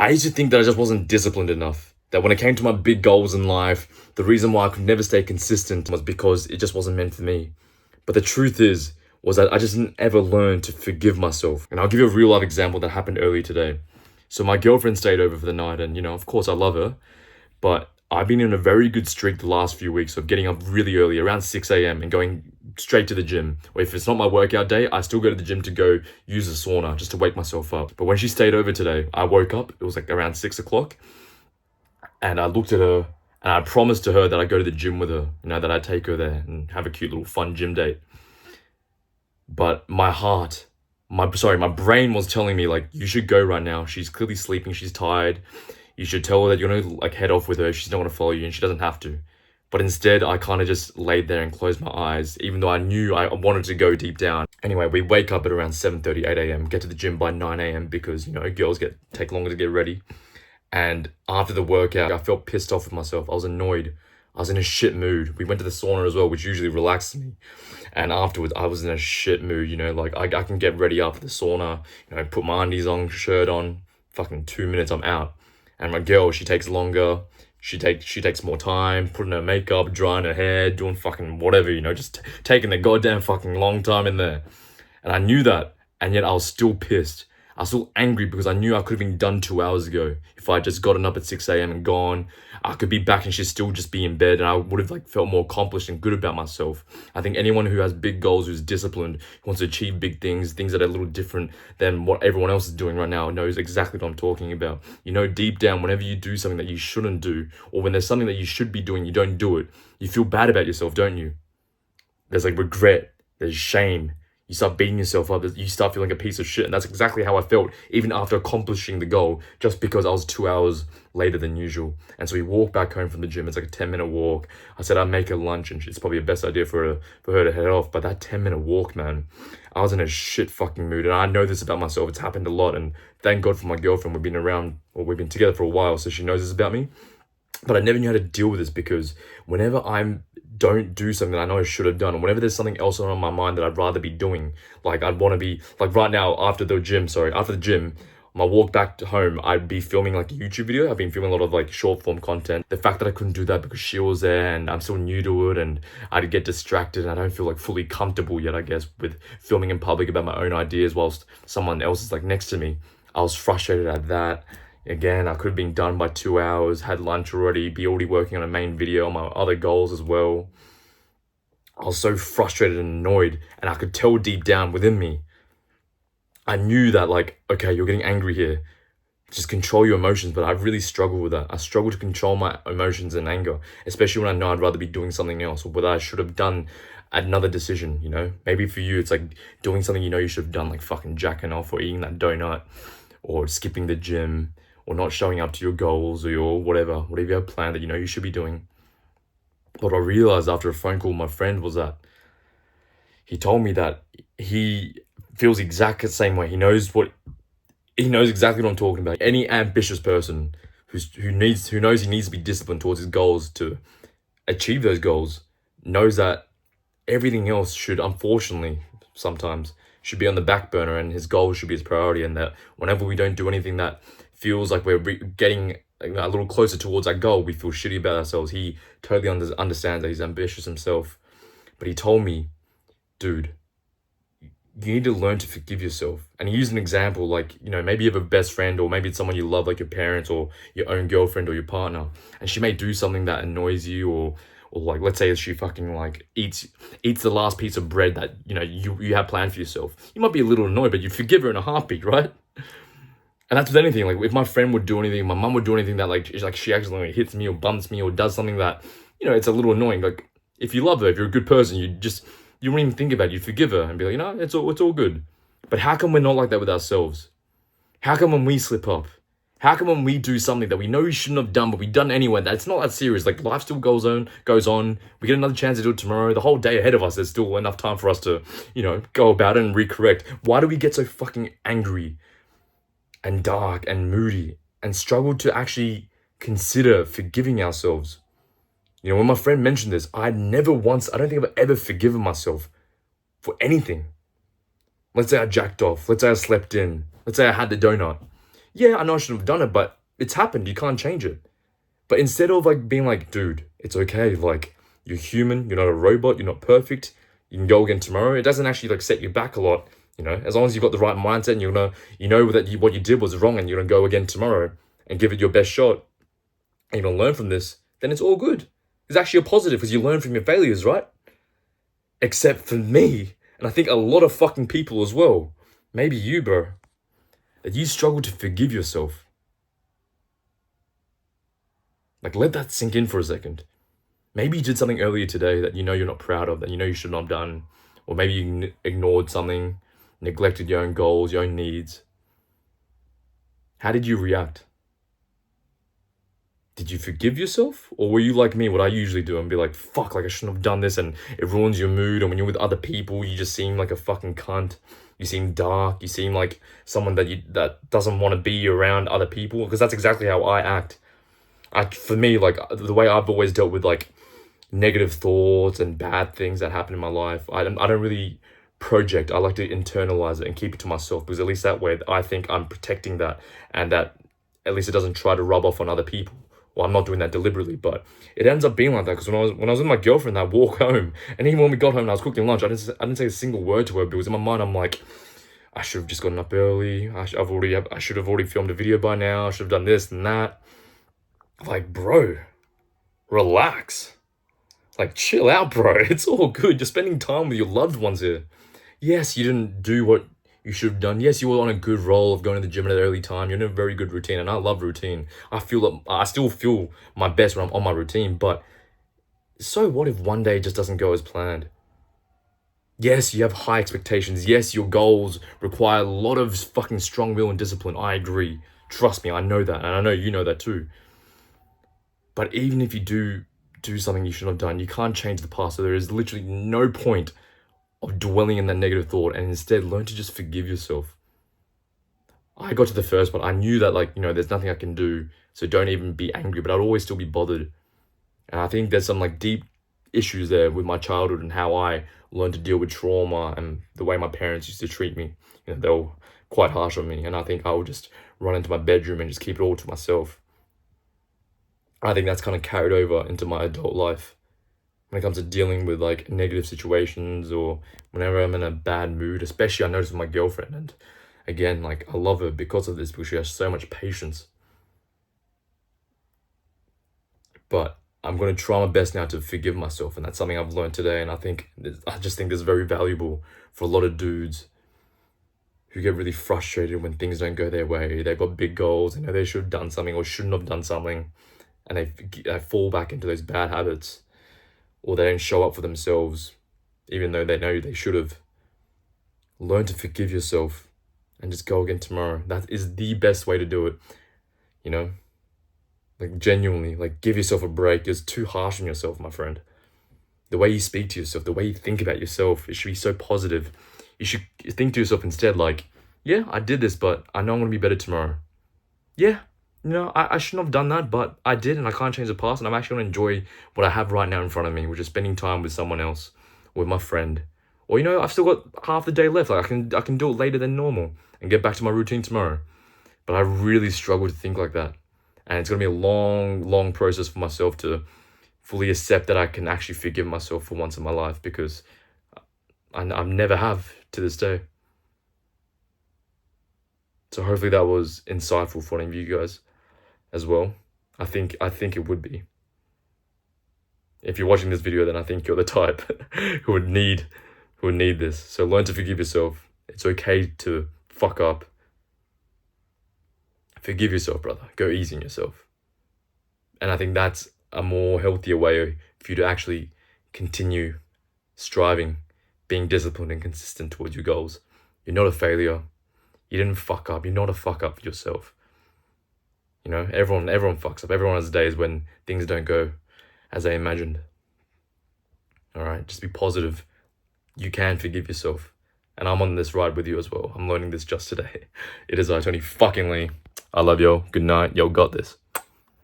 I used to think that I just wasn't disciplined enough. That when it came to my big goals in life, the reason why I could never stay consistent was because it just wasn't meant for me. But the truth was that I just didn't ever learn to forgive myself. And I'll give you a real life example that happened earlier today. So my girlfriend stayed over for the night, and of course I love her, but I've been in a very good streak the last few weeks of getting up really early, around 6 a.m. and going straight to the gym. Or if it's not my workout day, I still go to the gym to go use the sauna just to wake myself up. But when she stayed over today, I woke up, it was like around 6 o'clock, and I looked at her and I promised to her that I'd go to the gym with her, that I'd take her there and have a cute little fun gym date. But my brain was telling me, like, you should go right now. She's clearly sleeping, she's tired. You should tell her that you're gonna like head off with her. She's not gonna follow you and she doesn't have to. But instead, I kind of just laid there and closed my eyes, even though I knew I wanted to go deep down. Anyway, we wake up at around 7:30, 8 a.m., get to the gym by 9 a.m. because, girls take longer to get ready. And after the workout, I felt pissed off with myself. I was annoyed. I was in a shit mood. We went to the sauna as well, which usually relaxes me. And afterwards, I was in a shit mood, like I can get ready after the sauna, put my undies on, shirt on, fucking 2 minutes, I'm out. And my girl, she takes longer. She takes more time, putting her makeup, drying her hair, doing fucking whatever, just taking the goddamn fucking long time in there. And I knew that, and yet I was still pissed. I was still angry because I knew I could have been done 2 hours ago. If I had just gotten up at 6 a.m. and gone, I could be back and she'd still just be in bed, and I would have felt more accomplished and good about myself. I think anyone who has big goals, who's disciplined, who wants to achieve big things that are a little different than what everyone else is doing right now, knows exactly what I'm talking about. Deep down, whenever you do something that you shouldn't do, or when there's something that you should be doing, you don't do it, you feel bad about yourself, don't you? There's regret, there's shame. You start beating yourself up, you start feeling like a piece of shit. And that's exactly how I felt, even after accomplishing the goal, just because I was 2 hours later than usual. And so we walked back home from the gym. It's like a 10-minute walk. I said I'd make her lunch, and it's probably the best idea for her to head off. But that 10-minute walk, man, I was in a shit fucking mood. And I know this about myself. It's happened a lot. And thank God for my girlfriend. We've been together for a while, so she knows this about me. But I never knew how to deal with this, because whenever I don't do something that I know I should have done, or whenever there's something else on my mind that I'd rather be doing, like I'd want to be, like right now after the gym, my walk back to home, I'd be filming like a YouTube video. I've been filming a lot of short form content. The fact that I couldn't do that because she was there and I'm still new to it, and I'd get distracted, and I don't feel fully comfortable yet, I guess, with filming in public about my own ideas whilst someone else is next to me. I was frustrated at that. Again, I could have been done by 2 hours, had lunch already, be already working on a main video on my other goals as well. I was so frustrated and annoyed, and I could tell deep down within me, I knew that okay, you're getting angry here. Just control your emotions, but I really struggle with that. I struggle to control my emotions and anger, especially when I know I'd rather be doing something else, or whether I should have done another decision, Maybe for you, it's doing something you should have done, fucking jacking off or eating that donut or skipping the gym, or not showing up to your goals or your whatever you have planned that you should be doing. What I realized after a phone call with my friend was that he told me that he feels exactly the same way. He knows exactly what I'm talking about. Any ambitious person who knows he needs to be disciplined towards his goals to achieve those goals knows that everything else should, unfortunately, sometimes should be on the back burner, and his goals should be his priority. And that whenever we don't do anything that feels like we're getting a little closer towards our goal, we feel shitty about ourselves. He totally understands that he's ambitious himself. But he told me, dude, you need to learn to forgive yourself. And he used an example, maybe you have a best friend, or maybe it's someone you love, like your parents or your own girlfriend or your partner, and she may do something that annoys you, or let's say she fucking eats the last piece of bread that you have planned for yourself. You might be a little annoyed, but you forgive her in a heartbeat, right? And that's with anything. If my friend would do anything, my mum would do anything that she accidentally hits me or bumps me or does something that it's a little annoying. If you love her, if you're a good person, you won't even think about it. You forgive her and be like, it's all good. But how come we're not like that with ourselves? How come when we slip up? How come when we do something that we know we shouldn't have done, but we done anyway, that's not that serious? Life still goes on. We get another chance to do it tomorrow. The whole day ahead of us, there's still enough time for us to, go about it and recorrect. Why do we get so fucking angry and dark and moody and struggle to actually consider forgiving ourselves? When my friend mentioned this, I don't think I've ever forgiven myself for anything. Let's say I jacked off. Let's say I slept in. Let's say I had the donut. Yeah, I know I shouldn't have done it, but it's happened. You can't change it. But instead of like being like, dude, it's okay. Like, you're human. You're not a robot. You're not perfect. You can go again tomorrow. It doesn't actually like set you back a lot. You know, as long as you've got the right mindset and you know that what you did was wrong and you're gonna go again tomorrow and give it your best shot and you're gonna learn from this, then it's all good. It's actually a positive because you learn from your failures, right? Except for me, and I think a lot of fucking people as well. Maybe you, bro. That you struggle to forgive yourself. Like, let that sink in for a second. Maybe you did something earlier today that you know you're not proud of, that you know you should not have done. Or maybe you ignored something, neglected your own goals, your own needs. How did you react? Did you forgive yourself? Or were you like me, what I usually do, and be like, fuck, like I shouldn't have done this, and it ruins your mood, and when you're with other people, you just seem like a fucking cunt. You seem dark, you seem like someone that doesn't want to be around other people, because that's exactly how I act. For me, like the way I've always dealt with like negative thoughts and bad things that happen in my life, I don't really project. I like to internalize it and keep it to myself, because at least that way I think I'm protecting that, and that at least it doesn't try to rub off on other people. Well, I'm not doing that deliberately, but it ends up being like that, because when I was with my girlfriend, I walk home, and even when we got home and I was cooking lunch, I didn't say a single word to her, because in my mind I'm like, I should have just gotten up early. I should have already filmed a video by now. I should have done this and that. Like, bro, relax. Like, chill out, bro. It's all good. You're spending time with your loved ones here. Yes, you didn't do what you should have done. Yes, you were on a good roll of going to the gym at an early time. You're in a very good routine, and I love routine. I still feel my best when I'm on my routine, but so what if one day just doesn't go as planned? Yes, you have high expectations. Yes, your goals require a lot of fucking strong will and discipline. I agree. Trust me, I know that, and I know you know that too. But even if you do something you shouldn't have done, you can't change the past. So there is literally no point of dwelling in that negative thought, and instead learn to just forgive yourself. I got to the first one. I knew that, like, there's nothing I can do, so don't even be angry, but I'd always still be bothered. And I think there's some like deep issues there with my childhood and how I learned to deal with trauma and the way my parents used to treat me. They were quite harsh on me, and I think I would just run into my bedroom and just keep it all to myself. I think that's kind of carried over into my adult life when it comes to dealing with like negative situations, or whenever I'm in a bad mood. Especially I notice with my girlfriend, and again, like, I love her because of this, because she has so much patience. But I'm going to try my best now to forgive myself, and that's something I've learned today. And I just think this is very valuable for a lot of dudes who get really frustrated when things don't go their way. They've got big goals, they know they should have done something or shouldn't have done something, and they fall back into those bad habits, or they don't show up for themselves even though they know they should have. Learn to forgive yourself and just go again tomorrow. That is the best way to do it. Like, genuinely, like, give yourself a break. You're too harsh on yourself, my friend. The way you speak to yourself, the way you think about yourself, it should be so positive. You should think to yourself instead like, yeah, I did this, but I know I'm going to be better tomorrow. Yeah, I shouldn't have done that, but I did, and I can't change the past, and I'm actually going to enjoy what I have right now in front of me, which is spending time with someone else, with my friend. Or, I've still got half the day left. Like, I can do it later than normal and get back to my routine tomorrow. But I really struggle to think like that. And it's going to be a long, long process for myself to fully accept that I can actually forgive myself for once in my life, because I never have to this day. So hopefully that was insightful for any of you guys as well. I think it would be. If you're watching this video, then I think you're the type who would need this. So learn to forgive yourself. It's okay to fuck up. Forgive yourself, brother. Go easy on yourself. And I think that's a more healthier way for you to actually continue striving, being disciplined and consistent towards your goals. You're not a failure. You didn't fuck up. You're not a fuck up yourself. Everyone fucks up. Everyone has days when things don't go as they imagined. All right, just be positive. You can forgive yourself. And I'm on this ride with you as well. I'm learning this just today. It is I, Tony fucking Lee. I love y'all. Good night. Y'all got this.